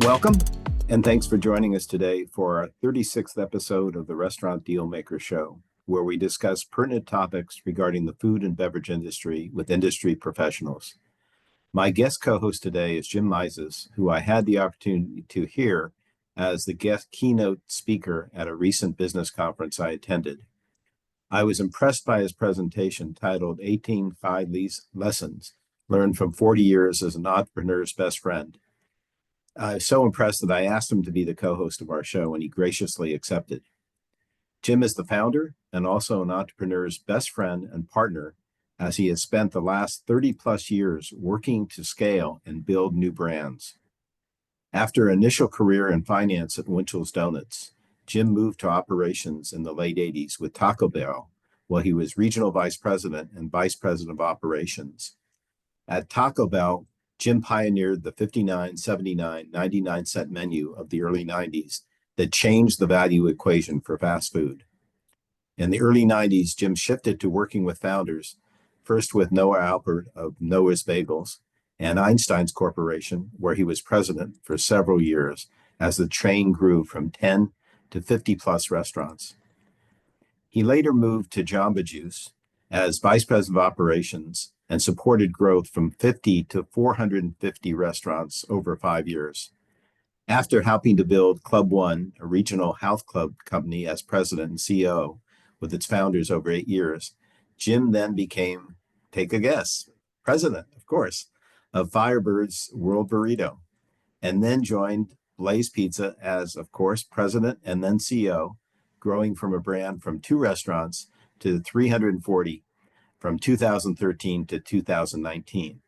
Welcome, and thanks for joining us today for our 36th episode of the Restaurant Dealmaker Show, where we discuss pertinent topics regarding the food and beverage industry with industry professionals. My guest co-host today is Jim Mizes, who I had the opportunity to hear as the guest keynote speaker at a recent business conference I attended. I was impressed by his presentation titled 18 Five Lessons Learned from 40 Years as an Entrepreneur's Best Friend. I was so impressed that I asked him to be the co-host of our show, and he graciously accepted. Jim is the founder and also an entrepreneur's best friend and partner, as he has spent the last 30 plus years working to scale and build new brands. After an initial career in finance at Winchell's Donuts, Jim moved to operations in the late 80s with Taco Bell, while he was regional vice president and vice president of operations. At Taco Bell, Jim pioneered the 59, 79, 99-cent menu of the early 90s that changed the value equation for fast food. In the early 90s, Jim shifted to working with founders, first with Noah Albert of Noah's Bagels and Einstein's Corporation, where he was president for several years as the chain grew from 10 to 50 plus restaurants. He later moved to Jamba Juice as vice president of operations and supported growth from 50 to 450 restaurants over 5 years. After helping to build Club One, a regional health club company, as president and CEO with its founders over 8 years, Jim then became, take a guess, president, of course, of Firebird's World Burrito, and then joined Blaze Pizza as, of course, president and then CEO, growing from a brand from 2 restaurants to 340 from 2013 to 2019.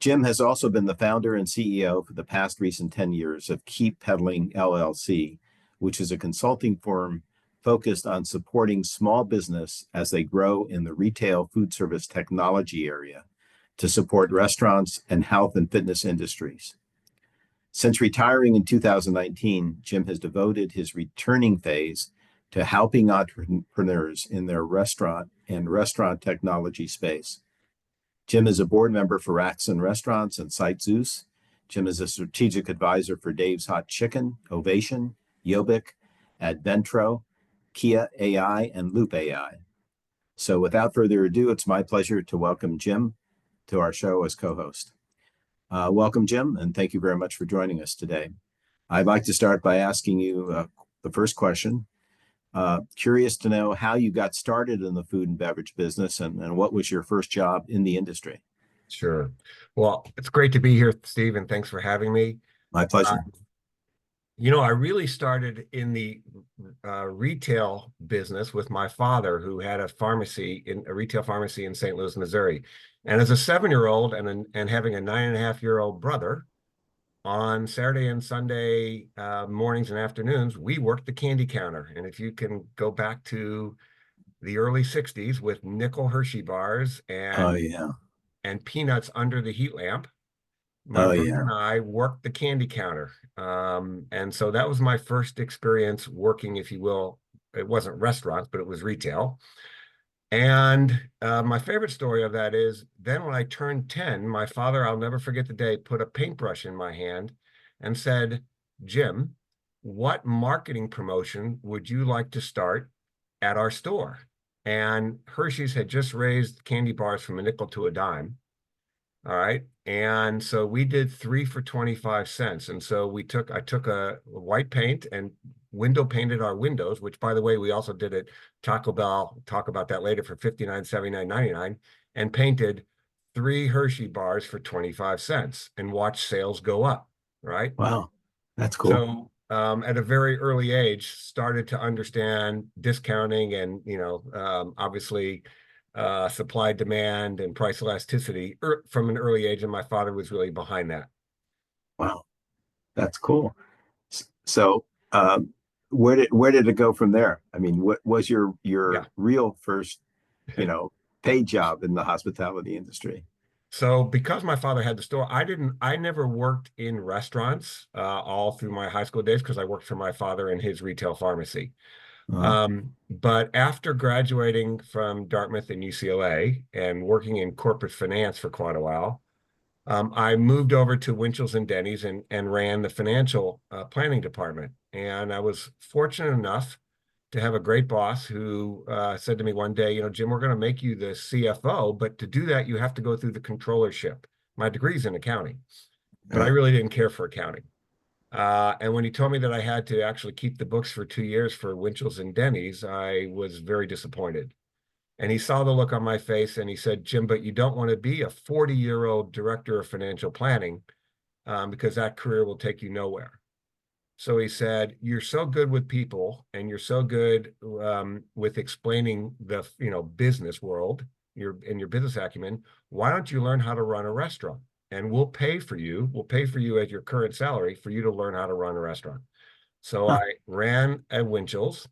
Jim has also been the founder and CEO for the past recent 10 years of Keep Peddling LLC, which is a consulting firm focused on supporting small business as they grow in the retail food service technology area to support restaurants and health and fitness industries. Since retiring in 2019, Jim has devoted his returning phase to helping entrepreneurs in their restaurant and restaurant technology space. Jim is a board member for Rackson Restaurants and Sitezeus. Jim is a strategic advisor for Dave's Hot Chicken, Ovation, Yoobic, Adentro, Kia AI, and Loop AI. So without further ado, it's my pleasure to welcome Jim to our show as co-host. Welcome, Jim, and thank you very much for joining us today. I'd like to start by asking you the first question. Curious to know how you got started in the food and beverage business and what was your first job in the industry? Sure. Well, it's great to be here, Steve, and thanks for having me. My pleasure. I really started in the retail business with my father, who had a retail pharmacy in St. Louis, Missouri. And as a 7-year-old and having a 9.5-year-old brother, on Saturday and Sunday mornings and afternoons, we worked the candy counter. And if you can go back to the early 60s with nickel Hershey bars and peanuts under the heat lamp, my brother and I worked the candy counter. And so that was my first experience working, if you will. It wasn't restaurants, but it was retail. And my favorite story of that is then when I turned 10, my father, I'll never forget the day, put a paintbrush in my hand and said, "Jim, what marketing promotion would you like to start at our store?" And Hershey's had just raised candy bars from a nickel to a dime. All right. And so we did 3 for 25 cents. And so I took a white paint and window painted our windows, which, by the way, we also did at Taco Bell, talk about that later, for $59, $79, $99, and painted 3 Hershey bars for 25 cents and watched sales go up, right? Wow, that's cool. So at a very early age, started to understand discounting and, obviously supply, demand, and price elasticity from an early age, and my father was really behind that. Wow, that's cool. So where did it go from there? I mean, what was your real first, paid job in the hospitality industry? So because my father had the store, I never worked in restaurants all through my high school days because I worked for my father in his retail pharmacy. But after graduating from Dartmouth and UCLA and working in corporate finance for quite a while, I moved over to Winchell's and Denny's and ran the financial planning department. And I was fortunate enough to have a great boss who said to me one day, Jim, we're going to make you the CFO, but to do that, you have to go through the controllership. My degree's in accounting, but I really didn't care for accounting. And when he told me that I had to actually keep the books for 2 years for Winchell's and Denny's, I was very disappointed. And he saw the look on my face and he said, Jim, but you don't want to be a 40-year-old director of financial planning because that career will take you nowhere. So he said, you're so good with people and you're so good with explaining the business world, your business acumen. Why don't you learn how to run a restaurant? And we'll pay for you. We'll pay for you at your current salary for you to learn how to run a restaurant. So Huh. I ran at Winchell's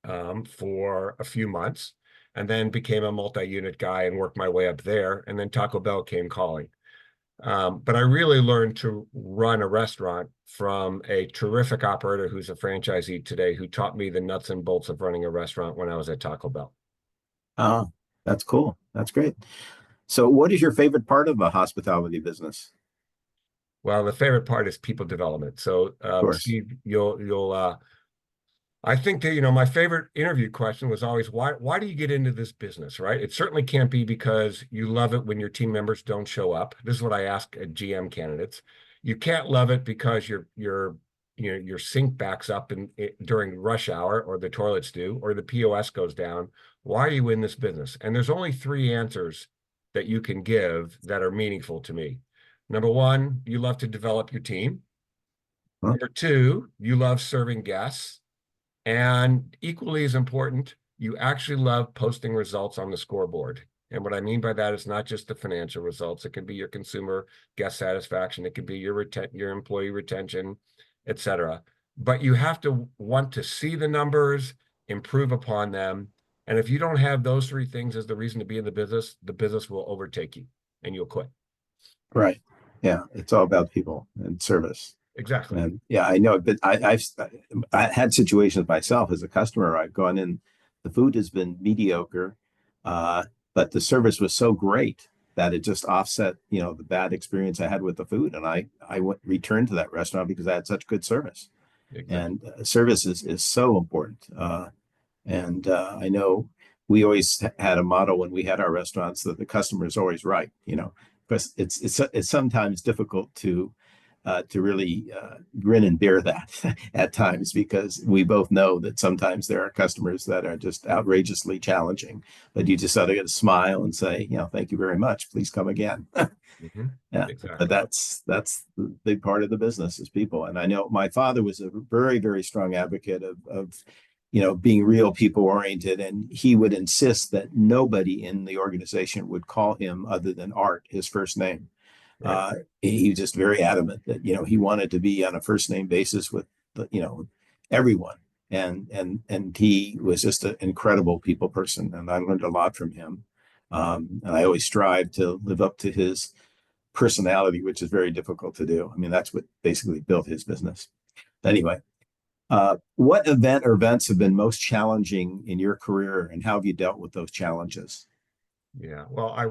for a few months and then became a multi-unit guy and worked my way up there. And then Taco Bell came calling. But I really learned to run a restaurant from a terrific operator who's a franchisee today who taught me the nuts and bolts of running a restaurant when I was at Taco Bell. Oh, that's cool. That's great. So what is your favorite part of a hospitality business? Well, the favorite part is people development. So, Of course. Steve, I think that, my favorite interview question was always, why do you get into this business, right? It certainly can't be because you love it when your team members don't show up. This is what I ask at GM candidates. You can't love it because your sink backs up during rush hour or the toilets do, or the POS goes down. Why are you in this business? And there's only three answers that you can give that are meaningful to me. Number one, you love to develop your team. Huh? Number two, you love serving guests. And equally as important, you actually love posting results on the scoreboard. And what I mean by that is not just the financial results. It can be your consumer guest satisfaction. It can be your employee retention, et cetera. But you have to want to see the numbers, improve upon them. And if you don't have those three things as the reason to be in the business will overtake you and you'll quit. Right. Yeah. It's all about people and service. Exactly. And yeah, I know, but I had situations myself as a customer. I've gone in, the food has been mediocre, uh, but the service was so great that it just offset, the bad experience I had with the food, and I went returned to that restaurant because I had such good service. Exactly. And service is so important. And I know we always had a motto when we had our restaurants that the customer is always right. Because it's sometimes difficult to really grin and bear that at times, because we both know that sometimes there are customers that are just outrageously challenging, but you just ought to get a smile and say, thank you very much. Please come again. Mhm. Yeah, but Exactly. that's the big part of the business is people. And I know my father was a very, very strong advocate of being real people oriented, and he would insist that nobody in the organization would call him other than Art, his first name. Right. He was just very adamant that he wanted to be on a first name basis with everyone, and he was just an incredible people person, and I learned a lot from him. And I always strive to live up to his personality, which is very difficult to do. I mean, that's what basically built his business. Anyway, what event or events have been most challenging in your career, and how have you dealt with those challenges? Yeah. Well, I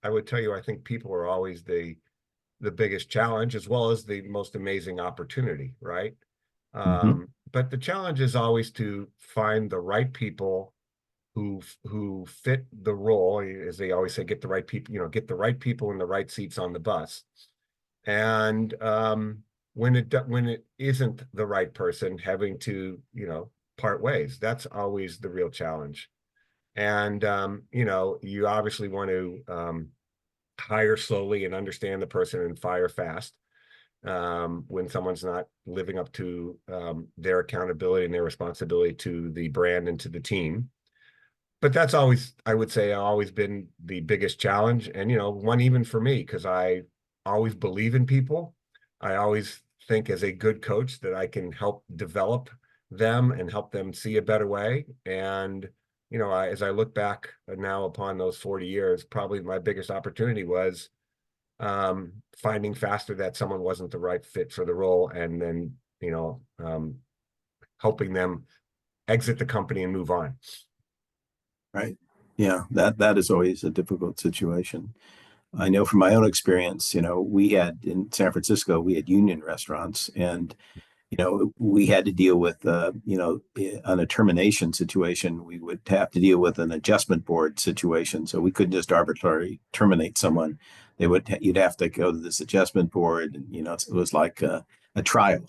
would tell you, I think people are always the biggest challenge as well as the most amazing opportunity, right? Mm-hmm. But the challenge is always to find the right people who fit the role, as they always say, get the right people, get the right people in the right seats on the bus. And when it isn't the right person, having to part ways, that's always the real challenge. And you obviously want to hire slowly and understand the person and fire fast when someone's not living up to their accountability and their responsibility to the brand and to the team. But that's always, I would say, always been the biggest challenge. And, one even for me, because I always believe in people. I always think as a good coach that I can help develop them and help them see a better way. And, as I look back now upon those 40 years, probably my biggest opportunity was finding faster that someone wasn't the right fit for the role, and then helping them exit the company and move on. Right. Yeah, that is always a difficult situation. I know from my own experience, we had in San Francisco, we had union restaurants, and we had to deal with, on a termination situation, we would have to deal with an adjustment board situation. So we couldn't just arbitrarily terminate someone. You'd have to go to this adjustment board, and it was like a trial,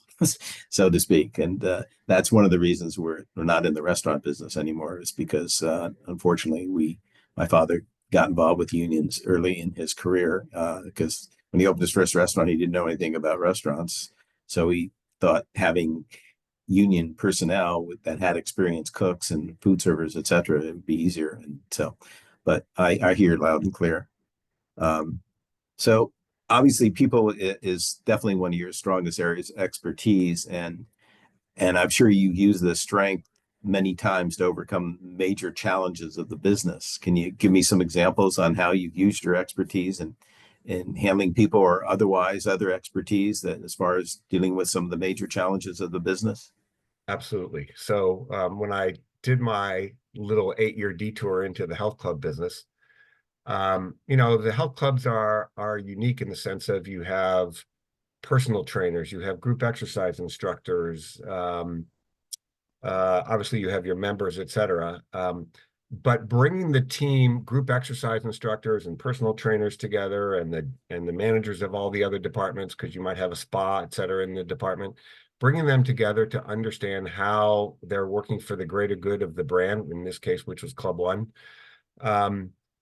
so to speak. And that's one of the reasons we're not in the restaurant business anymore, is because unfortunately, my father got involved with unions early in his career because when he opened his first restaurant, he didn't know anything about restaurants. So he thought having union personnel that had experienced cooks and food servers, et cetera, would be easier. And so, but I hear loud and clear. Um, so obviously, people is definitely one of your strongest areas of expertise, and I'm sure you use this strength many times to overcome major challenges of the business. Can you give me some examples on how you've used your expertise in handling people or otherwise other expertise that as far as dealing with some of the major challenges of the business? Absolutely. So when I did my little 8-year detour into the health club business, the health clubs are unique in the sense of you have personal trainers, you have group exercise instructors, obviously you have your members, et cetera. But bringing the team, group exercise instructors and personal trainers together, and the managers of all the other departments, because you might have a spa, et cetera, in the department, bringing them together to understand how they're working for the greater good of the brand, in this case, which was Club One,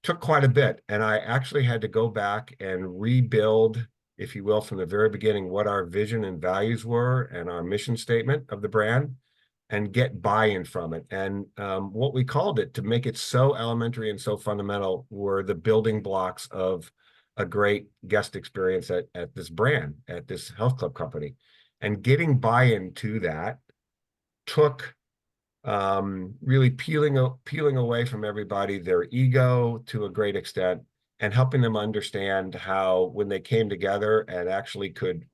took quite a bit. And I actually had to go back and rebuild, if you will, from the very beginning, what our vision and values were and our mission statement of the brand, and get buy-in from it. And what we called it, to make it so elementary and so fundamental, were the building blocks of a great guest experience at this brand, at this health club company. And getting buy-in to that took really peeling away from everybody their ego to a great extent, and helping them understand how, when they came together and actually could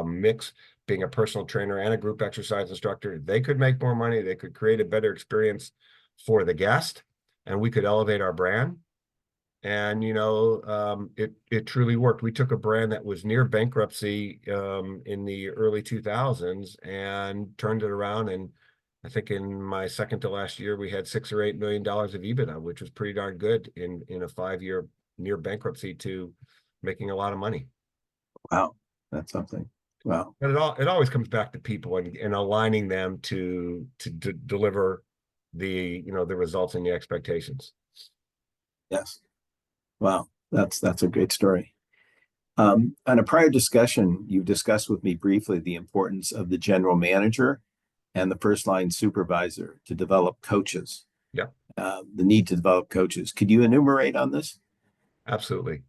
mix being a personal trainer and a group exercise instructor, they could make more money, they could create a better experience for the guest, and we could elevate our brand. And it truly worked. We took a brand that was near bankruptcy in the early 2000s and turned it around. And I think in my second to last year, we had $6 or $8 million of EBITDA, which was pretty darn good in a 5-year near bankruptcy to making a lot of money. Wow, that's something. Wow. But it always comes back to people, and aligning them to deliver the results and the expectations. Yes. Wow. That's a great story. On a prior discussion, you discussed with me briefly the importance of the general manager and the first line supervisor to develop coaches. Yeah, The need to develop coaches. Could you enumerate on this? absolutely.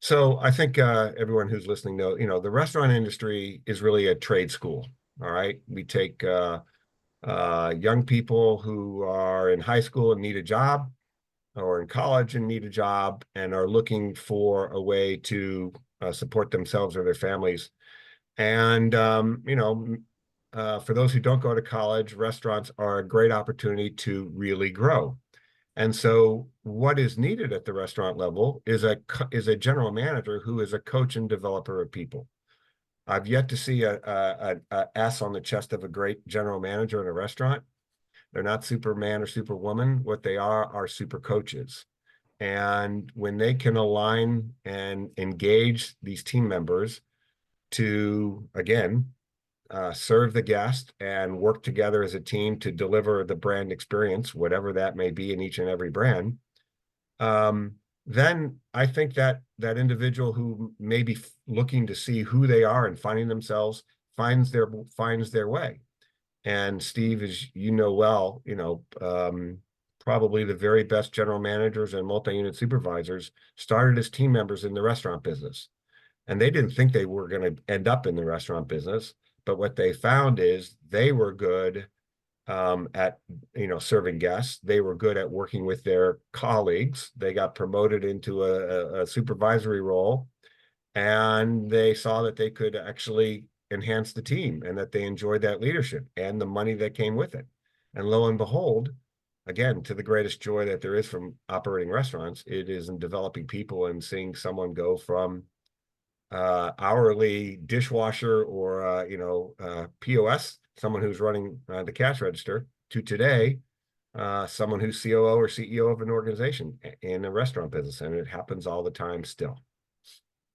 So I think everyone who's listening know, the restaurant industry is really a trade school. All right. We take young people who are in high school and need a job, or in college and need a job, and are looking for a way to support themselves or their families. And, for those who don't go to college, restaurants are a great opportunity to really grow. And so what is needed at the restaurant level is a general manager who is a coach and developer of people. I've yet to see a S on the chest of a great general manager in a restaurant. They're not Superman or Superwoman. What they are super coaches. And when they can align and engage these team members to, again, serve the guest and work together as a team to deliver the brand experience, whatever that may be in each and every brand, then I think that that individual who may be looking to see who they are and finding themselves finds their way. And Steve, as you know well, probably the very best general managers and multi-unit supervisors started as team members in the restaurant business. And they didn't think they were going to end up in the restaurant business. But what they found is they were good at serving guests. They were good at working with their colleagues. They got promoted into a supervisory role, and they saw that they could actually enhance the team and that they enjoyed that leadership and the money that came with it. And lo and behold, again, to the greatest joy that there is from operating restaurants, it is in developing people and seeing someone go from hourly dishwasher or POS, someone who's running the cash register, to today someone who's COO or CEO of an organization in a restaurant business, and it happens all the time still.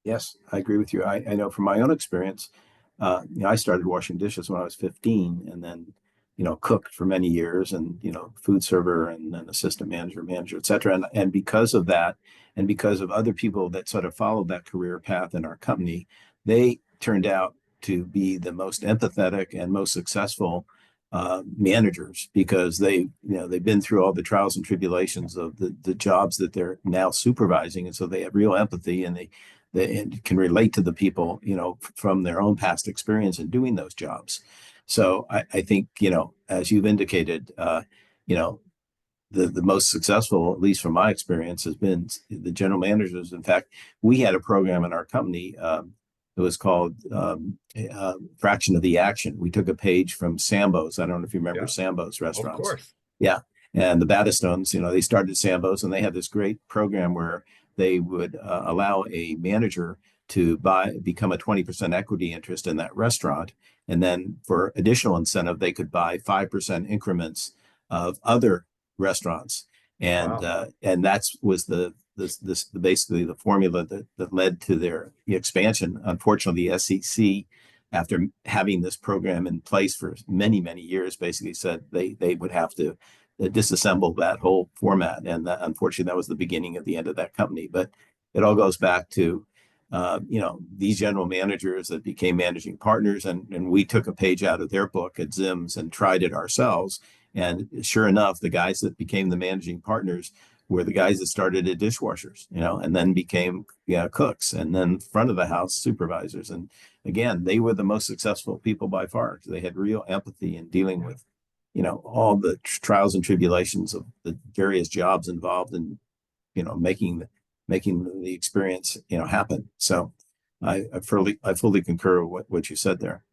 Yes, I agree with you. I know from my own experience, I started washing dishes when I was 15, and then, cooked for many years, and, food server, and then assistant manager, et cetera. And because of that, and because of other people that sort of followed that career path in our company, they turned out to be the most empathetic and most successful managers, because they've been through all the trials and tribulations of the jobs that they're now supervising, and so they have real empathy, and they can relate to the people, from their own past experience in doing those jobs. So I think, as you've indicated, you know, the most successful, at least from my experience, has been the general managers. In fact, we had a program in our company. It was called Fraction of the Action. We took a page from Sambo's. I don't know if you remember Yeah, Sambo's of restaurants. course. Yeah. And the Battistones, they started Sambo's, and they had this great program where they would allow a manager to become a 20% equity interest in that restaurant. And then for additional incentive, they could buy 5% increments of other restaurants. And Wow. that's was this basically the formula that led to their expansion. Unfortunately, the SEC, after having this program in place for many years, basically said they would have to disassemble that whole format. And unfortunately, that was the beginning of the end of that company. But it all goes back to these general managers that became managing partners, and we took a page out of their book at Zims and tried it ourselves. And sure enough, the guys that became the managing partners were the guys that started at dishwashers, and then became cooks, and then front of the house supervisors. And again, they were the most successful people by far. They had real empathy in dealing with, all the trials and tribulations of the various jobs involved in, making the experience, happen. So I fully concur with what you said there.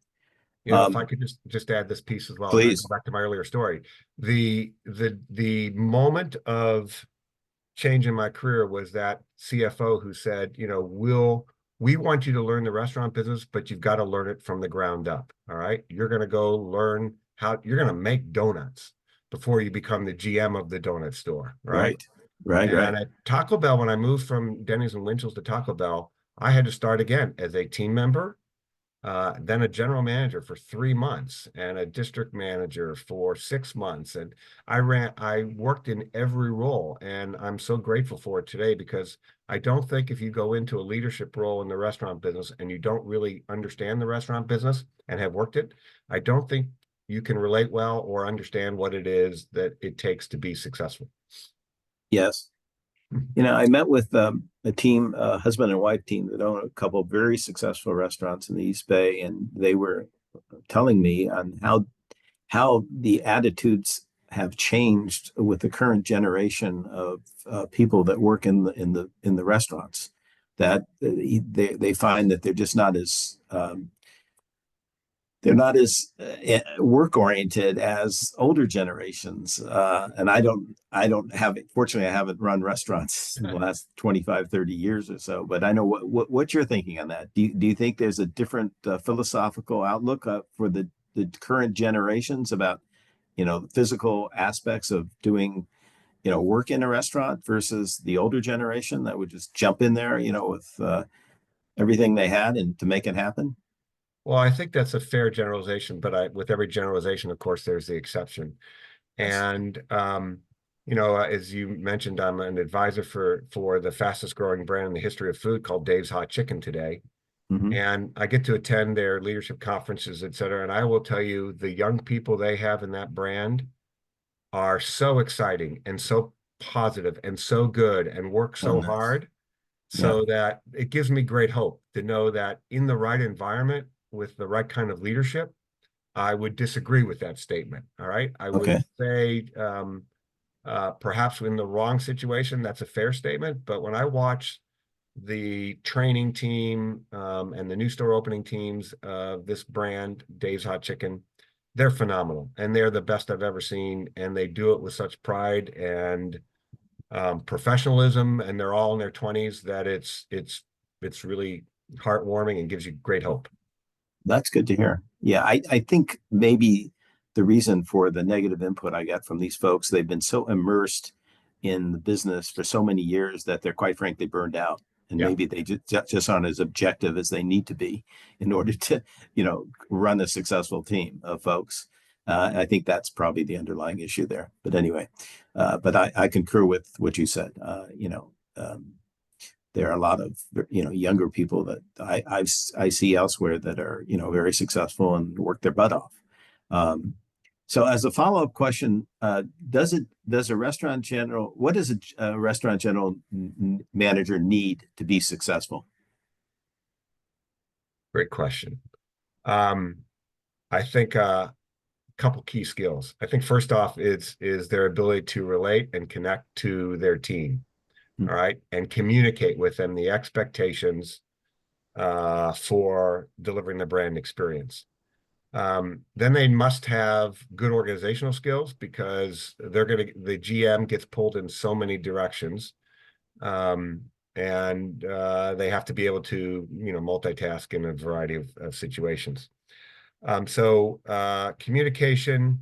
If I could just add this piece as well, and I go Please. back to my earlier story. The moment of change in my career was that CFO who said, we want you to learn the restaurant business, but you've got to learn it from the ground up. All right. You're going to go learn you're going to make donuts before you become the GM of the donut store. Right. Right. And at Taco Bell, when I moved from Denny's and Winchell's to Taco Bell, I had to start again as a team member, then a general manager for 3 months, and a district manager for 6 months. And I worked in every role, and I'm so grateful for it today, because I don't think if you go into a leadership role in the restaurant business and you don't really understand the restaurant business and have worked it, I don't think you can relate well or understand what it is that it takes to be successful. Yes. I met with a team, a husband and wife team that own a couple of very successful restaurants in the East Bay, and they were telling me on how the attitudes have changed with the current generation of people that work in the restaurants. That they find that they're not as work oriented as older generations. And I don't have, fortunately, I haven't run restaurants in the last 25, 30 years or so, but I know what you're thinking on that. Do you think there's a different philosophical outlook for the current generations about, physical aspects of doing, work in a restaurant versus the older generation that would just jump in there, with everything they had and to make it happen? Well, I think that's a fair generalization, but with every generalization, of course, there's the exception. Yes. And as you mentioned, I'm an advisor for the fastest growing brand in the history of food called Dave's Hot Chicken today. Hmm. And I get to attend their leadership conferences, et cetera. And I will tell you, the young people they have in that brand are so exciting and so positive and so good and work Oh, so nice. hard, Yeah. so that it gives me great hope to know that in the right environment with the right kind of leadership, I would disagree with that statement. All right. I would Okay. say perhaps in the wrong situation, that's a fair statement. But when I watch the training team and the new store opening teams of this brand, Dave's Hot Chicken, they're phenomenal, and they're the best I've ever seen, and they do it with such pride and professionalism, and they're all in their 20s that it's really heartwarming and gives you great hope. That's good to hear. Yeah, I think maybe the reason for the negative input I got from these folks, they've been so immersed in the business for so many years that they're quite frankly burned out. And Yeah. maybe they just aren't as objective as they need to be in order to, run a successful team of folks. I think that's probably the underlying issue there. But anyway, but I concur with what you said. There are a lot of younger people that I see elsewhere that are very successful and work their butt off. So as a follow-up question, does a restaurant general what does a restaurant general manager need to be successful? Great question. Um, I think a couple key skills. I think first off is their ability to relate and connect to their team. All right, and communicate with them the expectations for delivering the brand experience. Then they must have good organizational skills because the GM gets pulled in so many directions. And they have to be able to, multitask in a variety of situations. So communication,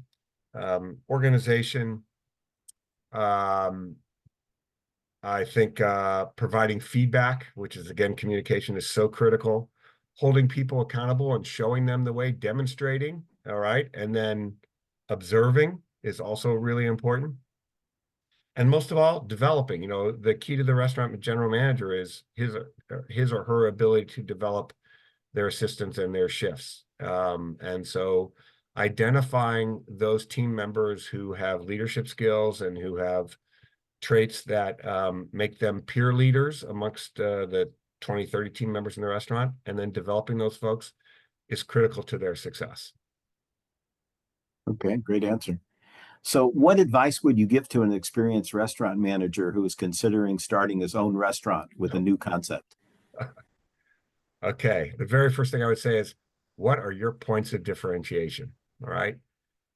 organization, I think providing feedback, which is again, communication is so critical. Holding people accountable and showing them the way, demonstrating, all right, and then observing is also really important. And most of all, developing. The key to the restaurant general manager is his or her ability to develop their assistants and their shifts. And so identifying those team members who have leadership skills and who have traits that make them peer leaders amongst the 20, 30 team members in the restaurant, and then developing those folks is critical to their success. Okay, great answer. So what advice would you give to an experienced restaurant manager who is considering starting his own restaurant with a new concept? Okay, the very first thing I would say is, what are your points of differentiation? All right.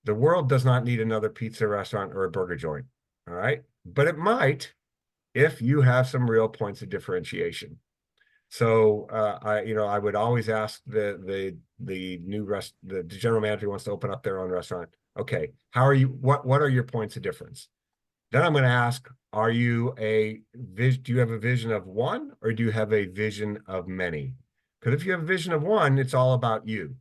The world does not need another pizza restaurant or a burger joint. All right. But it might if you have some real points of differentiation. So I would always ask the general manager who wants to open up their own restaurant. Okay, what are your points of difference? Then I'm going to ask, do you have a vision of one, or do you have a vision of many? Because if you have a vision of one, it's all about you.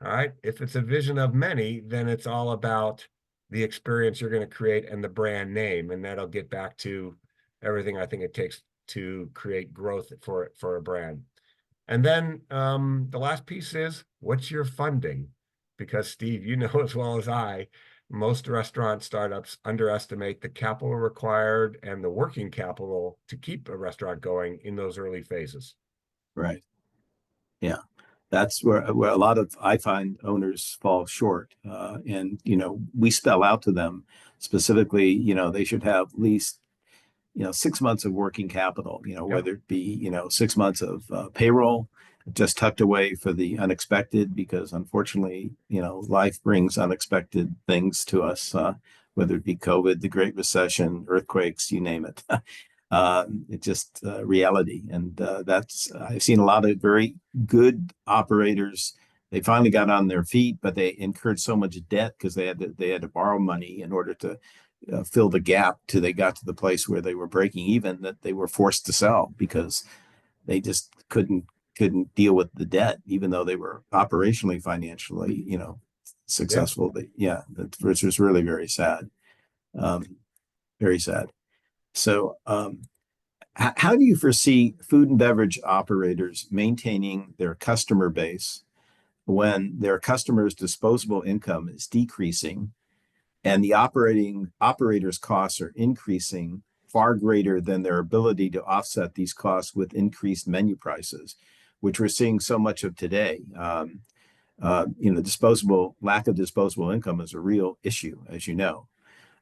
All right. If it's a vision of many, then it's all about the experience you're going to create and the brand name. And that'll get back to everything I think it takes to create growth for a brand. And then the last piece is, what's your funding? Because Steve, you know as well as I, most restaurant startups underestimate the capital required and the working capital to keep a restaurant going in those early phases. Right. Yeah. That's where a lot of I find owners fall short. And we spell out to them specifically, they should have at least 6 months of working capital, Yep. whether it be, 6 months of payroll just tucked away for the unexpected, because unfortunately, life brings unexpected things to us, whether it be COVID, the Great Recession, earthquakes, you name it. It's just reality. And I've seen a lot of very good operators. They finally got on their feet, but they incurred so much debt because they had to borrow money in order to fill the gap till they got to the place where they were breaking even, that they were forced to sell because they just couldn't deal with the debt, even though they were operationally, financially, successful. Yeah, that was just really very sad. Very sad. So, how do you foresee food and beverage operators maintaining their customer base when their customers' disposable income is decreasing and the operators' costs are increasing far greater than their ability to offset these costs with increased menu prices, which we're seeing so much of today? Lack of disposable income is a real issue, as you know.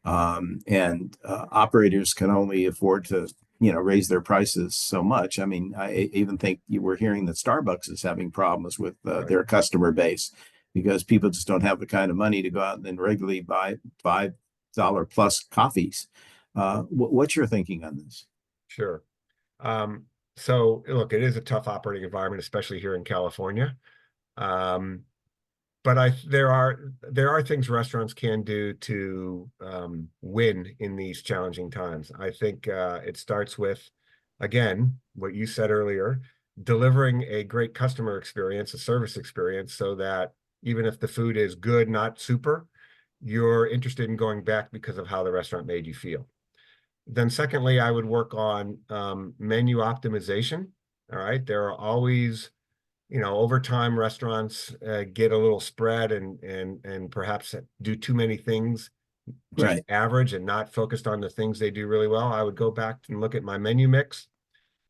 And operators can only afford to raise their prices so much. I mean, I even think you were hearing that Starbucks is having problems with their customer base because people just don't have the kind of money to go out and regularly buy $5 plus coffees. What's your thinking on this? Sure. So look, it is a tough operating environment, especially here in California. Um, but there are things restaurants can do to win in these challenging times. I think it starts with, again, what you said earlier, delivering a great customer experience, a service experience, so that even if the food is good, not super, you're interested in going back because of how the restaurant made you feel. Then secondly, I would work on menu optimization. All right, there are always, over time, restaurants get a little spread and perhaps do too many things, just Right. average and not focused on the things they do really well. I would go back and look at my menu mix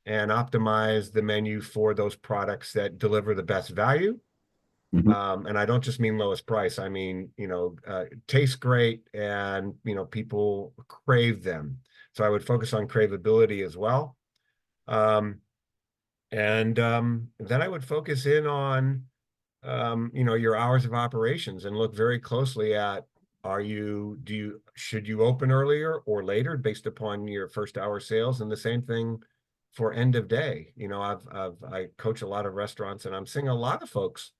and optimize the menu for those products that deliver the best value. Hmm. And I don't just mean lowest price. I mean, taste great and, people crave them. So I would focus on craveability as well. Um, and then I would focus in on your hours of operations and look very closely at, should you open earlier or later based upon your first hour sales? And the same thing for end of day. I coach a lot of restaurants, and I'm seeing a lot of folks,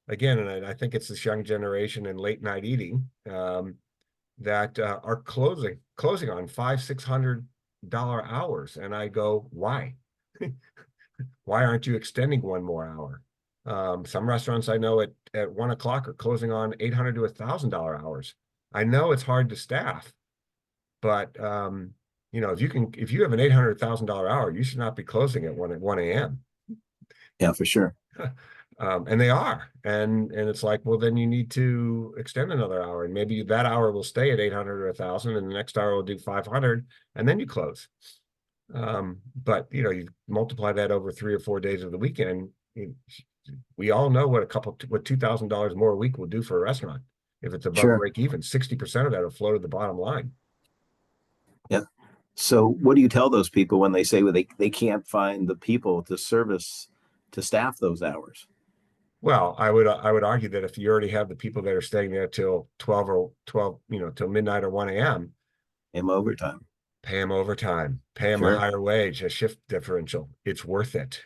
again, and I think it's this young generation and late night eating, that are closing on $500-600 hours. And I go, why? Why aren't you extending one more hour? Some restaurants I know at 1 o'clock are closing on $800 to $1,000 hours. I know it's hard to staff, but if you have an $800,000 hour, you should not be closing at 1 a.m. Yeah, for sure. And they are, and it's like, well, then you need to extend another hour, and maybe that hour will stay at 800 or 1,000, and the next hour will do 500, and then you close. But you multiply that over 3 or 4 days of the weekend. We all know what $2,000 more a week will do for a restaurant. If it's above Sure. break even, 60% of that will flow to the bottom line. Yeah. So what do you tell those people when they say, well, they can't find the people to staff those hours? Well, I would argue that if you already have the people that are staying there till 12, till midnight or 1 a.m., Am overtime. pay them overtime, pay them a Sure. higher wage, a shift differential. It's worth it.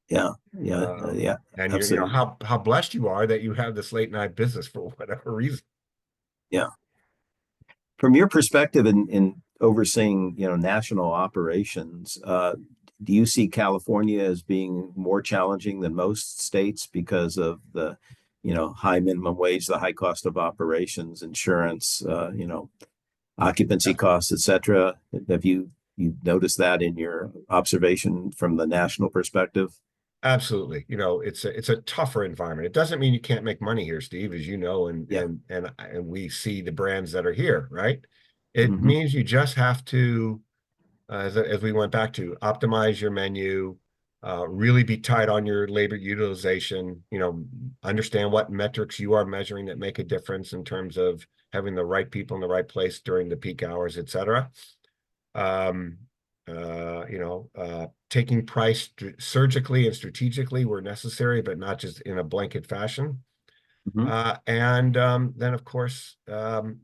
Yeah. Yeah. Yeah. And Absolutely. how blessed you are that you have this late night business for whatever reason. Yeah. From your perspective in overseeing, national operations, do you see California as being more challenging than most states because of the, high minimum wage, the high cost of operations, insurance, occupancy costs, et cetera? Have you noticed that in your observation from the national perspective? Absolutely. It's a tougher environment. It doesn't mean you can't make money here, Steve, as you know, and Yeah. we see the brands that are here, right? It Hmm. means you just have to, as we went back to, optimize your menu, really be tight on your labor utilization, understand what metrics you are measuring that make a difference in terms of having the right people in the right place during the peak hours, et cetera. Um, Taking price surgically and strategically where necessary, but not just in a blanket fashion. Hmm. And then, of course,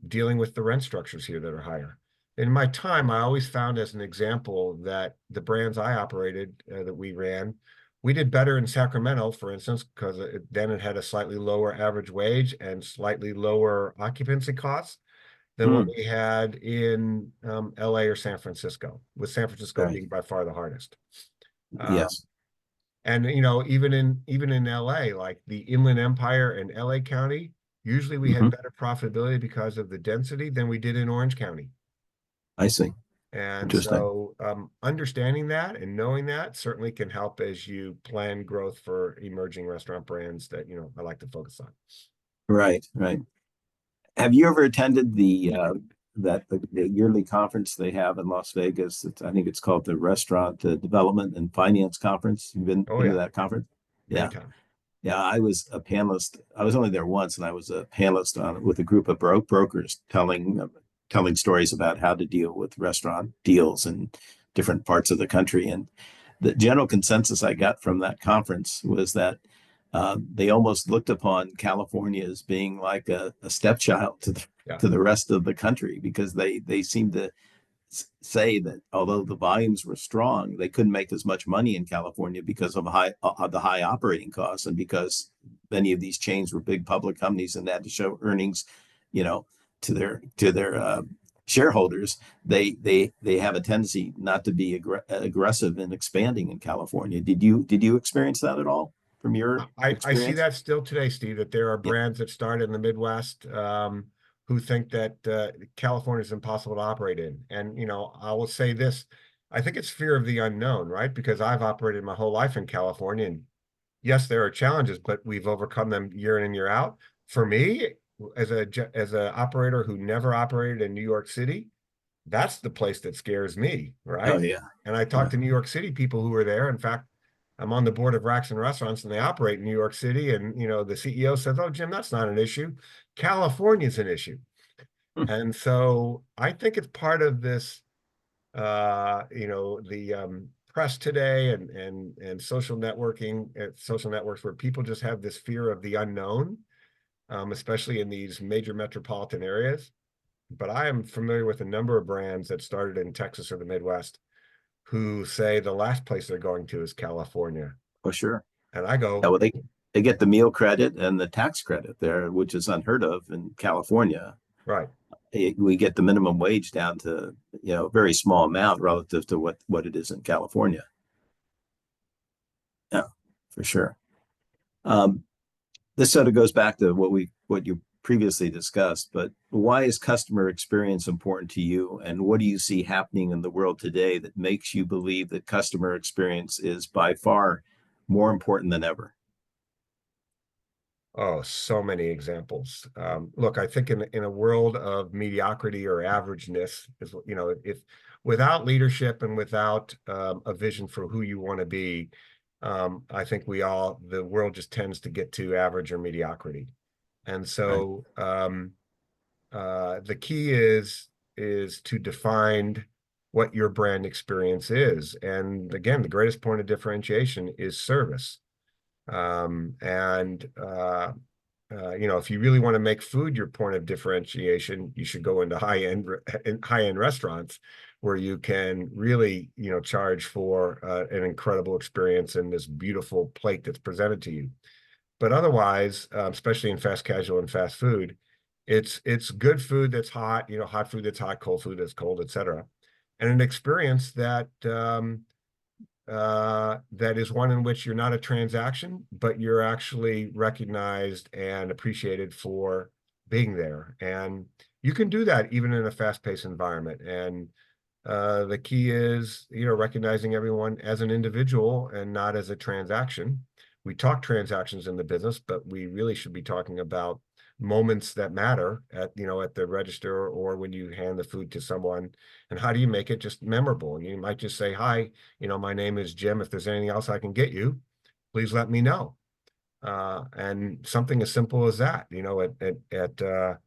dealing with the rent structures here that are higher. In my time, I always found as an example that the brands I operated, that we ran, we did better in Sacramento, for instance, because then it had a slightly lower average wage and slightly lower occupancy costs than what Mm. we had in LA or San Francisco, with San Francisco Right. being by far the hardest. Um, Yes. and even in LA, like the Inland Empire and LA County, usually we had Hmm. better profitability because of the density than we did in Orange County. I see. And Interesting. so understanding that and knowing that certainly can help as you plan growth for emerging restaurant brands that I like to focus on. Right. Right. Have you ever attended the yearly conference they have in Las Vegas? I think it's called the Restaurant Development and Finance Conference. You've Oh been to yeah, that conference? many Yeah. times. Yeah, I was a panelist. I was only there once, and I was a panelist on with a group of brokers telling stories about how to deal with restaurant deals in different parts of the country. And the general consensus I got from that conference was that they almost looked upon California as being like a stepchild Yeah. to the rest of the country because they seemed to say that although the volumes were strong, they couldn't make as much money in California because of the high operating costs and because many of these chains were big public companies and they had to show earnings, you know, to their shareholders. They have a tendency not to be aggressive in expanding in California. Did you experience that at all from your I see experience? that still today, Steve, that there are Yeah. brands that started in the Midwest who think that California is impossible to operate in. And, I will say this, I think it's fear of the unknown, right? Because I've operated my whole life in California, and yes, there are challenges, but we've overcome them year in and year out. For me, as a operator who never operated in New York City, that's the place that scares me, Oh right? yeah. And I talk Yeah. to New York City people who are there. In fact, I'm on the board of Rackson Restaurants and they operate in New York City. And, the CEO says, "Oh, Jim, that's not an issue. California's an issue." And so I think it's part of this, the press today and social networking, social networks where people just have this fear of the unknown, especially in these major metropolitan areas. But I am familiar with a number of brands that started in Texas or the Midwest who say the last place they're going to is California. Oh sure. And I Yeah, go, well, they get the meal credit and the tax credit there, which is unheard of in California. right. We get the minimum wage down to a very small amount relative to what it is in California. Yeah, for sure. Um, this sort of goes back to what you previously discussed, but why is customer experience important to you, and what do you see happening in the world today that makes you believe that customer experience is by far more important than ever? Oh, so many examples. Look, I think in a world of mediocrity or averageness, is if without leadership and without a vision for who you want to be, I think the world just tends to get to average or mediocrity. And Right. so the key is to define what your brand experience is. And again, the greatest point of differentiation is service. And if you really want to make food your point of differentiation, you should go into high-end restaurants where you can really, charge for an incredible experience and this beautiful plate that's presented to you. But otherwise, especially in fast casual and fast food, it's good food that's hot, hot food that's hot, cold food that's cold, etc. And an experience that is one in which you're not a transaction, but you're actually recognized and appreciated for being there. And you can do that even in a fast-paced environment. And the key is, recognizing everyone as an individual and not as a transaction. We talk transactions in the business, but we really should be talking about moments that matter at the register or when you hand the food to someone. And how do you make it just memorable? You might just say, "Hi, my name is Jim. If there's anything else I can get you, please let me know." And something as simple as that, at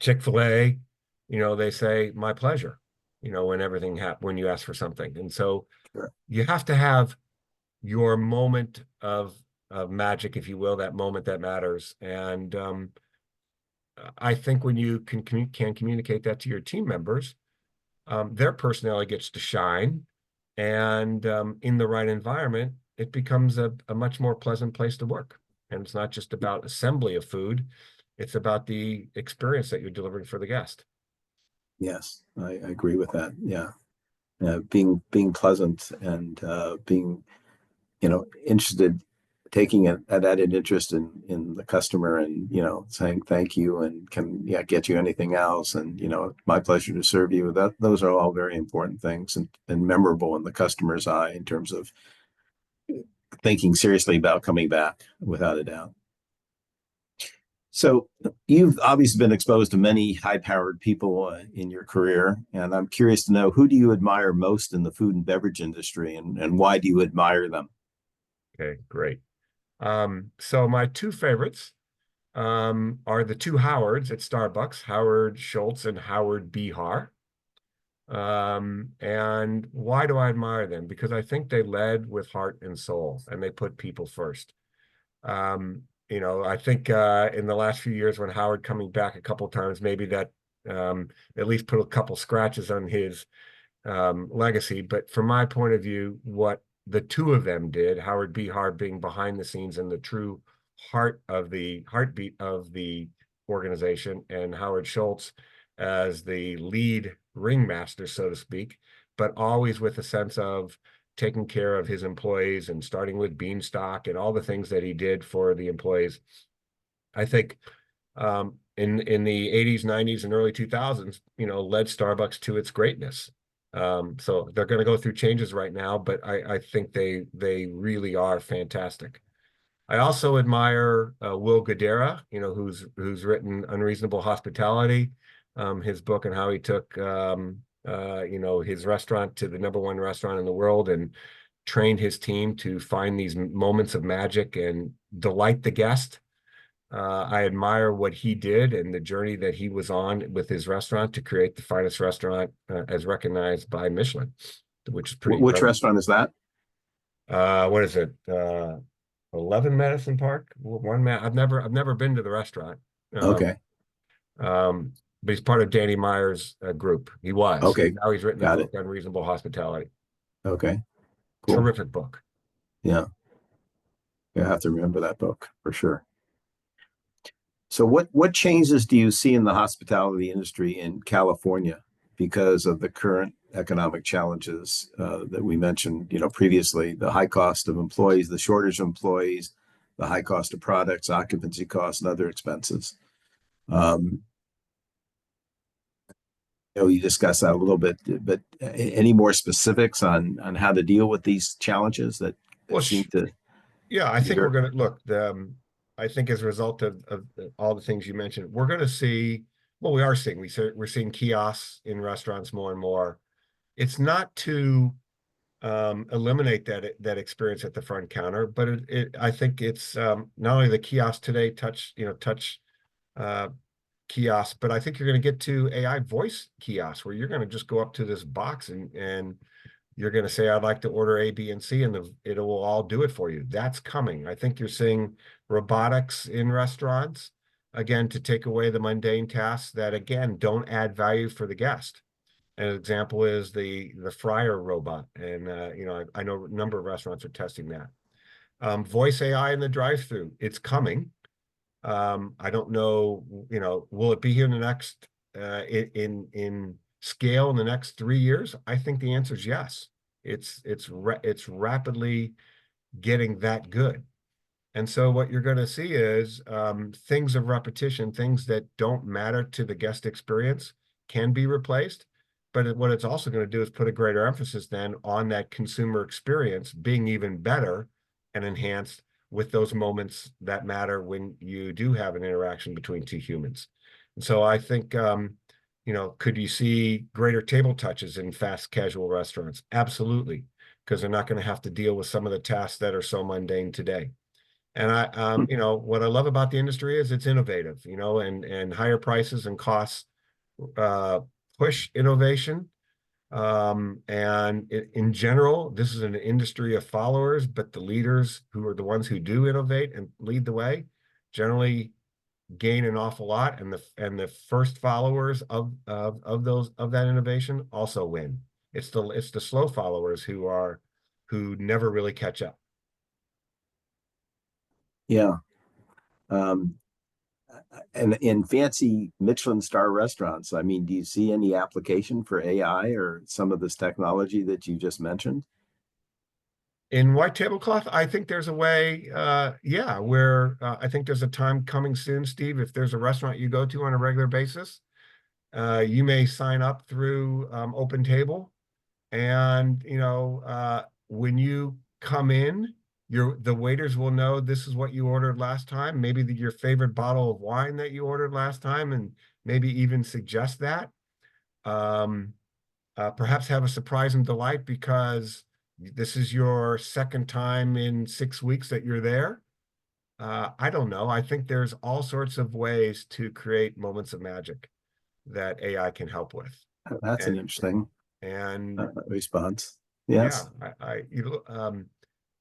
Chick-fil-A, they say, "My pleasure," when you ask for something. And so Sure. you have to have your moment of magic, if you will, that moment that matters. And I think when you can communicate that to your team members, their personality gets to shine. And in the right environment, it becomes a much more pleasant place to work. And it's not just about assembly of food, it's about the experience that you're delivering for the guest. Yes, I agree with that. Yeah. Being pleasant and being interested, taking an added interest in the customer and saying thank you and can get you anything else and my pleasure to serve you. Those are all very important things and memorable in the customer's eye in terms of thinking seriously about coming back without a doubt. So you've obviously been exposed to many high-powered people in your career, and I'm curious to know, who do you admire most in the food and beverage industry, and why do you admire them? Okay, great. So my two favorites are the two Howards at Starbucks, Howard Schultz and Howard Behar. And why do I admire them? Because I think they led with heart and soul and they put people first. I think in the last few years when Howard coming back a couple of times, maybe that at least put a couple scratches on his legacy. But from my point of view, what the two of them did, Howard B. Hart being behind the scenes and the true heartbeat of the organization, and Howard Schultz as the lead ringmaster, so to speak, but always with a sense of taking care of his employees and starting with Beanstalk and all the things that he did for the employees. I think in the 80s, 90s, and early 2000s, led Starbucks to its greatness. So they're going to go through changes right now, but I think they really are fantastic. I also admire Will Guidara, who's written Unreasonable Hospitality, his book and how he took his restaurant to the #1 restaurant in the world and trained his team to find these moments of magic and delight the guest. I admire what he did and the journey that he was on with his restaurant to create the finest restaurant as recognized by Michelin, which is pretty Which incredible. restaurant is that? What is it? 11 Medicine Park. I've never been to the restaurant. Um, Okay. but he's part of Danny Meyer's group. He was. Okay. Now he's written a Got book it. on reasonable hospitality. Okay. Cool. Terrific book. Yeah. I have to remember that book for sure. So what changes do you see in the hospitality industry in California because of the current economic challenges that we mentioned, previously, the high cost of employees, the shortage of employees, the high cost of products, occupancy costs, and other expenses. Um, you discussed that a little bit, but any more specifics on how to deal with these challenges that Well, seem to yeah, I be think we're very, going to look. I think as a result of all the things you mentioned, we're going to see. Well, we are seeing. We're seeing kiosks in restaurants more and more. It's not to eliminate that experience at the front counter, but I think it's not only the kiosk today touch uh, kiosk, but I think you're going to get to AI voice kiosks where you're going to just go up to this box and you're going to say, I'd like to order A, B, and C, and it will all do it for you. That's coming. I think you're seeing robotics in restaurants, again, to take away the mundane tasks that, again, don't add value for the guest. An example is the fryer robot. And, I know a number of restaurants are testing that. Voice AI in the drive-through, it's coming. I don't know, will it be here in the next, in scale in the next 3 years? I think the answer is yes. It's rapidly getting that good. And so what you're going to see is things of repetition, things that don't matter to the guest experience can be replaced. But what it's also going to do is put a greater emphasis then on that consumer experience being even better and enhanced with those moments that matter when you do have an interaction between two humans. And so I think, could you see greater table touches in fast casual restaurants? Absolutely, because they're not going to have to deal with some of the tasks that are so mundane today. And what I love about the industry is it's innovative, and higher prices and costs uh, push innovation. And in general, this is an industry of followers, but the leaders who are the ones who do innovate and lead the way generally gain an awful lot, and the first followers of that innovation also win. It's the slow followers who never really catch up. yeah. Um, and in fancy Michelin star restaurants, I mean, do you see any application for AI or some of this technology that you just mentioned? In white tablecloth, I think there's a way, where I think there's a time coming soon, Steve. If there's a restaurant you go to on a regular basis, you may sign up through Open Table, and when you come in, the waiters will know this is what you ordered last time, maybe your favorite bottle of wine that you ordered last time, and maybe even suggest that. Um, Perhaps have a surprise and delight because this is your second time in 6 weeks that you're there. I don't know. I think there's all sorts of ways to create moments of magic that AI can help with. That's an And interesting and response. yeah, Yes.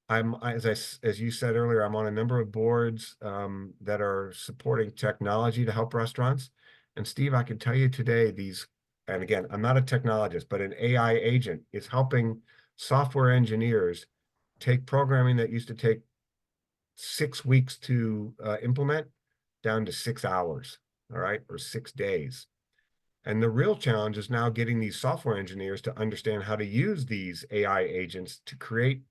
as you said earlier, I'm on a number of boards that are supporting technology to help restaurants. And Steve, I can tell you today, and again, I'm not a technologist, but an AI agent is helping software engineers take programming that used to take 6 weeks to implement down to 6 hours, all right, or 6 days. And the real challenge is now getting these software engineers to understand how to use these AI agents to create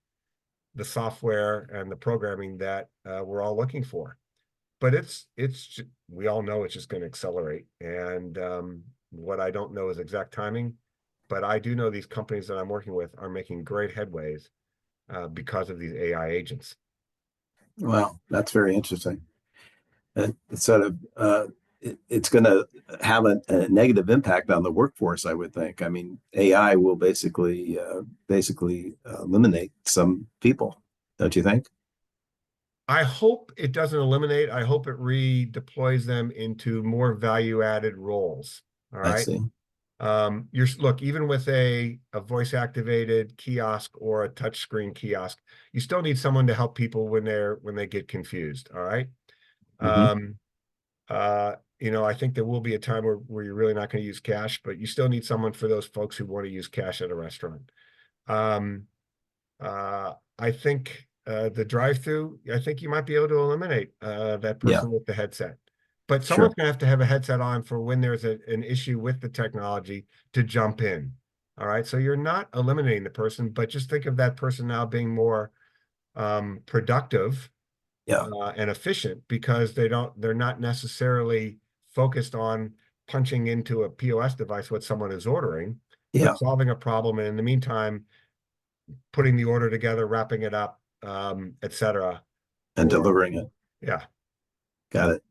the software and the programming that we're all looking for. But we all know it's just going to accelerate. And what I don't know is exact timing, but I do know these companies that I'm working with are making great headways because of these AI agents. Well, that's very interesting. It's sort of it's going to have a negative impact on the workforce, I would think. I mean, AI will basically eliminate some people, don't you think? I hope it doesn't eliminate. I hope it redeploys them into more value-added roles. All I right. see. Look, even with a voice activated kiosk or a touch screen kiosk, you still need someone to help people when they get confused. All right. Hmm. Um, I think there will be a time where you're really not going to use cash, but you still need someone for those folks who want to use cash at a restaurant. Um, I think the drive-through, I think you might be able to eliminate that Yeah, person with the headset. But someone's sure. going to have a headset on for when there's an issue with the technology to jump in. All right. So you're not eliminating the person, but just think of that person now being more productive Yeah, and efficient because they're not necessarily focused on punching into a POS device what someone is ordering, but yeah, solving a problem. And in the meantime, putting the order together, wrapping it up, etc. and Or delivering it. yeah. Got it.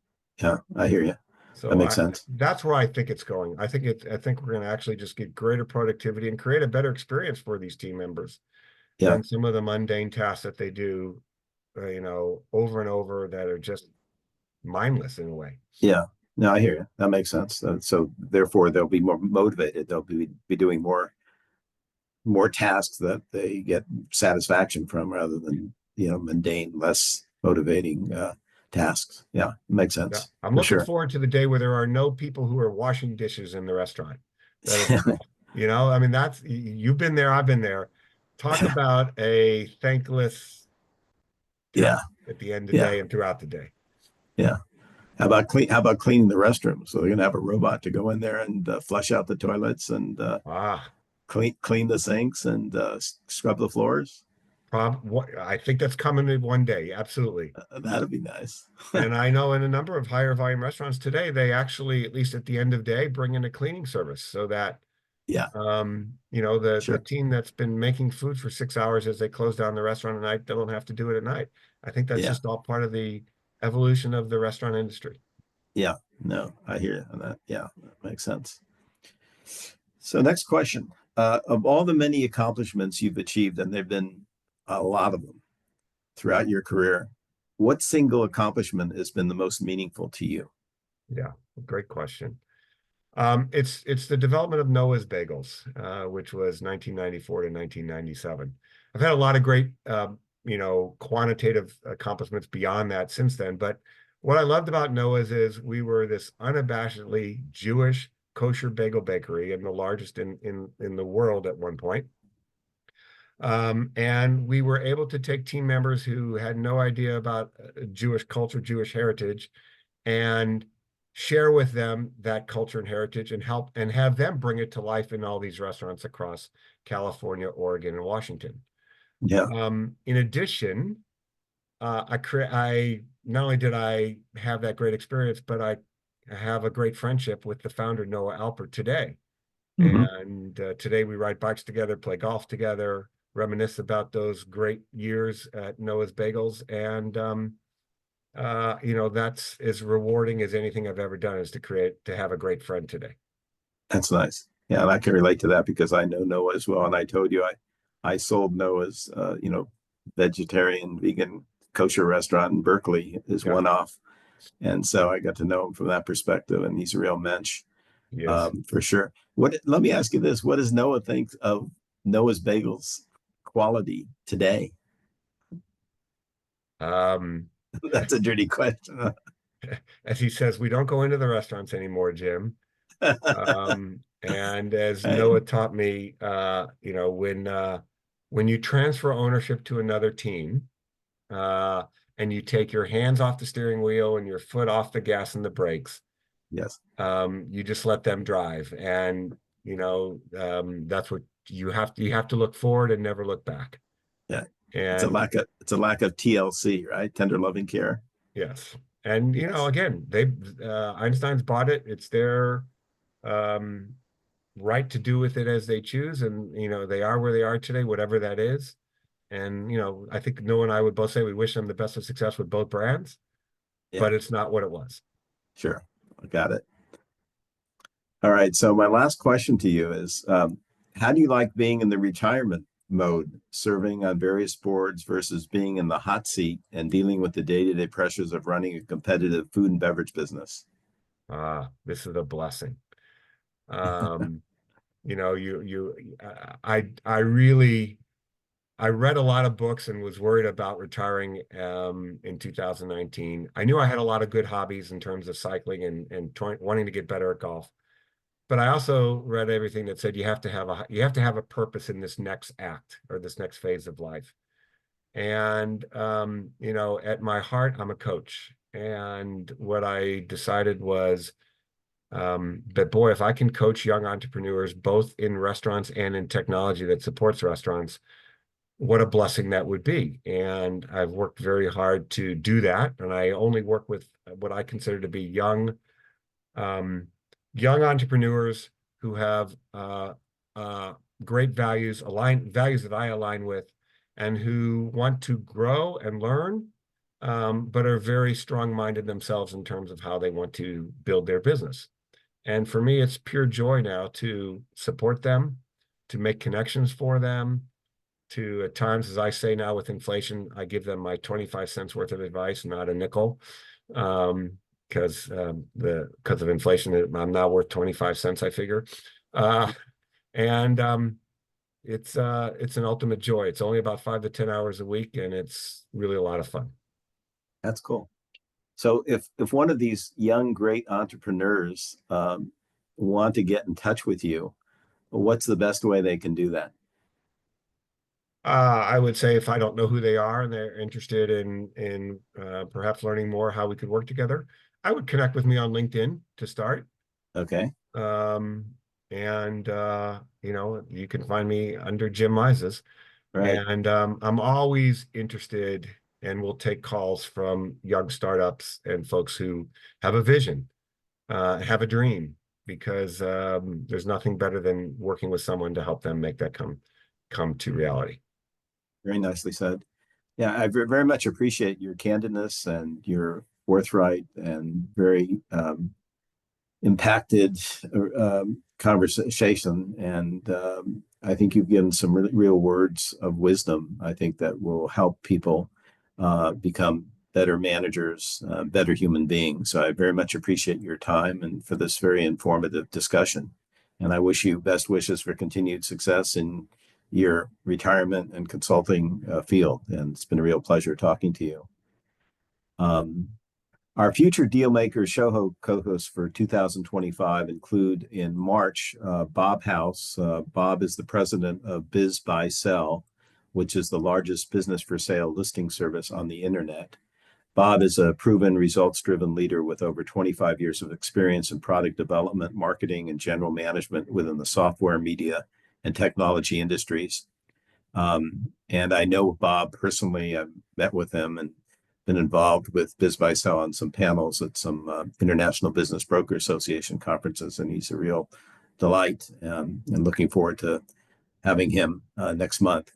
Yeah, I hear you. That So makes sense. that's where I think it's going. I think we're going to actually just get greater productivity and create a better experience for these team members Yeah, than some of the mundane tasks that they do, over and over that are just mindless in a way. yeah. No, I hear you. That makes sense. So therefore, they'll be more motivated. They'll be doing more tasks that they get satisfaction from rather than mundane, less motivating tasks. Yeah, makes Yeah, sense I'm for looking sure. forward to the day where there are no people who are washing dishes in the restaurant. That it's, I mean, you've been there, I've been there. Talk about a thankless Yeah, task at the end of the yeah, day and throughout the day. yeah. How about cleaning the restrooms? So they're gonna have a robot to go in there and flush out the toilets and Ah, clean the sinks and scrub the floors. I think that's coming in one day. Absolutely. That'd be nice. And I know in a number of higher volume restaurants today, they actually, at least at the end of the day, bring in a cleaning service so that Yeah, the sure. team that's been making food for 6 hours as they close down the restaurant at night, they don't have to do it at night. I think that's Yeah, just all part of the evolution of the restaurant industry. yeah. No, I hear you on that. Yeah, that makes sense. So next question. Of all the many accomplishments you've achieved, and there've been a lot of them throughout your career, what single accomplishment has been the most meaningful to you? Yeah, great question. It's the development of Noah's Bagels, which was 1994 to 1997. I've had a lot of great, quantitative accomplishments beyond that since then. But what I loved about Noah's is we were this unabashedly Jewish kosher bagel bakery and the largest in the world at one point. And we were able to take team members who had no idea about Jewish culture, Jewish heritage, and share with them that culture and heritage and help and have them bring it to life in all these restaurants across California, Oregon, and Washington. Yeah. In addition, I not only did I have that great experience, but I have a great friendship with the founder, Noah Alpert, today. Hmm. And today we ride bikes together, play golf together, reminisce about those great years at Noah's Bagels. And that's as rewarding as anything I've ever done is to have a great friend today. That's nice. Yeah, and I can relate to that because I know Noah as well. And I told you I sold Noah's vegetarian, vegan, kosher restaurant in Berkeley as Yeah. one off. And so I got to know him from that perspective, and he's a real mensch, Yes. for sure. Let me ask you this: what does Noah think of Noah's Bagels quality today? Um, That's a dirty question. as he says, we don't go into the restaurants anymore, Jim. And as Right. Noah taught me, when you transfer ownership to another team, uh, and you take your hands off the steering wheel and your foot off the gas and the brakes, Yes. you just let them drive. And that's what you have to look forward and never look back. Yeah. And It's a lack of TLC, right? Tender loving care. yes, and Yes. again, Einstein's bought it. It's their um, right to do with it as they choose, and they are where they are today, whatever that is. And I think Noah and I would both say we wish them the best of success with both brands, Yeah, but it's not what it was. sure. I got it. All right. So my last question to you is, how do you like being in the retirement mode, serving on various boards versus being in the hot seat and dealing with the day-to-day pressures of running a competitive food and beverage business? This is a blessing. Um, I really I read a lot of books and was worried about retiring in 2019. I knew I had a lot of good hobbies in terms of cycling and wanting to get better at golf. But I also read everything that said you have to have a purpose in this next act or this next phase of life. And at my heart, I'm a coach. And what I decided was that boy, if I can coach young entrepreneurs both in restaurants and in technology that supports restaurants, what a blessing that would be. And I've worked very hard to do that. And I only work with what I consider to be um, young entrepreneurs who have uh, great values that I align with, and who want to grow and learn, but are very strong-minded themselves in terms of how they want to build their business. And for me, it's pure joy now to support them, to make connections for them, to at times, as I say now with inflation, I give them my 25 cents worth of advice, not a nickel. Because because of inflation, I'm now worth 25 cents, I figure. Uh, and it's an ultimate joy. It's only about 5 to 10 hours a week, and it's really a lot of fun. That's cool. So if one of these young, great entrepreneurs want to get in touch with you, what's the best way they can do that? I would say if I don't know who they are and they're interested in perhaps learning more how we could work together, I would connect with me on LinkedIn to start. Okay. Um, and you can find me under Jim Mizes. Right. And I'm always interested and will take calls from young startups and folks who have a vision, have a dream, because there's nothing better than working with someone to help them make that come to reality. Very nicely said. Yeah, I very much appreciate your candidness and your forthright and very impacted conversation. And I think you've given some real words of wisdom, I think, that will help people become better managers, better human beings. So I very much appreciate your time and for this very informative discussion. And I wish you best wishes for continued success in your retirement and consulting field. And it's been a real pleasure talking to you. Um, our future Dealmaker show co-hosts for 2025 include in March, Bob House. Bob is the president of Biz Buy Sell, which is the largest business for sale listing service on the internet. Bob is a proven results-driven leader with over 25 years of experience in product development, marketing, and general management within the software, media, and technology industries. And I know Bob personally. I've met with him and been involved with Biz by Sell on some panels at some International Business Broker Association conferences, and he's a real delight. And looking forward to having him next month.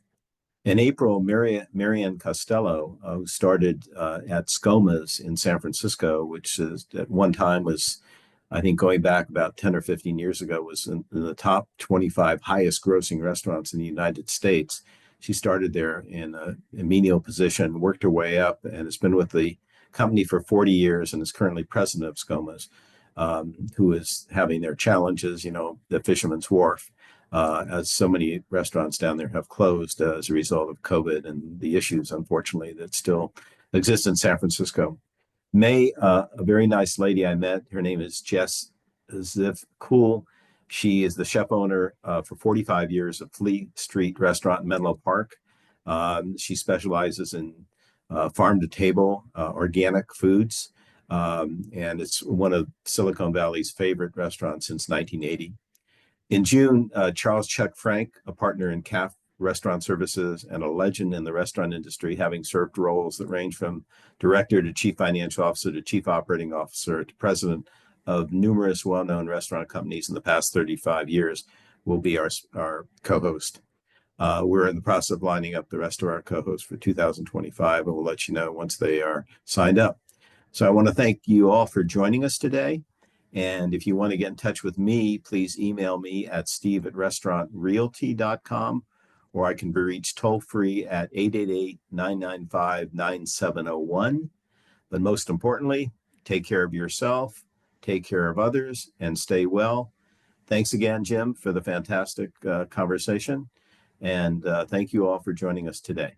In April, Marianne Costello, who started at ScoMa's in San Francisco, which is at one time was, I think, going back about 10 or 15 years ago, was in the top 25 highest grossing restaurants in the United States. She started there in a menial position, worked her way up, and has been with the company for 40 years and is currently president of ScoMa's, who is having their challenges, the Fisherman's Wharf, as so many restaurants down there have closed as a result of COVID and the issues, unfortunately, that still exists in San Francisco. May, a very nice lady I met, her name is Jess Ziff Cool. She is the chef owner for 45 years of Fleet Street Restaurant in Menlo Park. She specializes in farm to table organic foods. And it's one of Silicon Valley's favorite restaurants since 1980. In June, Charles Chuck Frank, a partner in CAF Restaurant Services and a legend in the restaurant industry, having served roles that range from director to chief financial officer to chief operating officer to president of numerous well-known restaurant companies in the past 35 years, will be our co-host. We're in the process of lining up the rest of our co-hosts for 2025, and we'll let you know once they are signed up. So I want to thank you all for joining us today. And if you want to get in touch with me, please email me at steve@restaurantrealty.com, or I can be reached toll-free at 888-995-9701. But most importantly, take care of yourself, take care of others, and stay well. Thanks again, Jim, for the fantastic conversation. And thank you all for joining us today.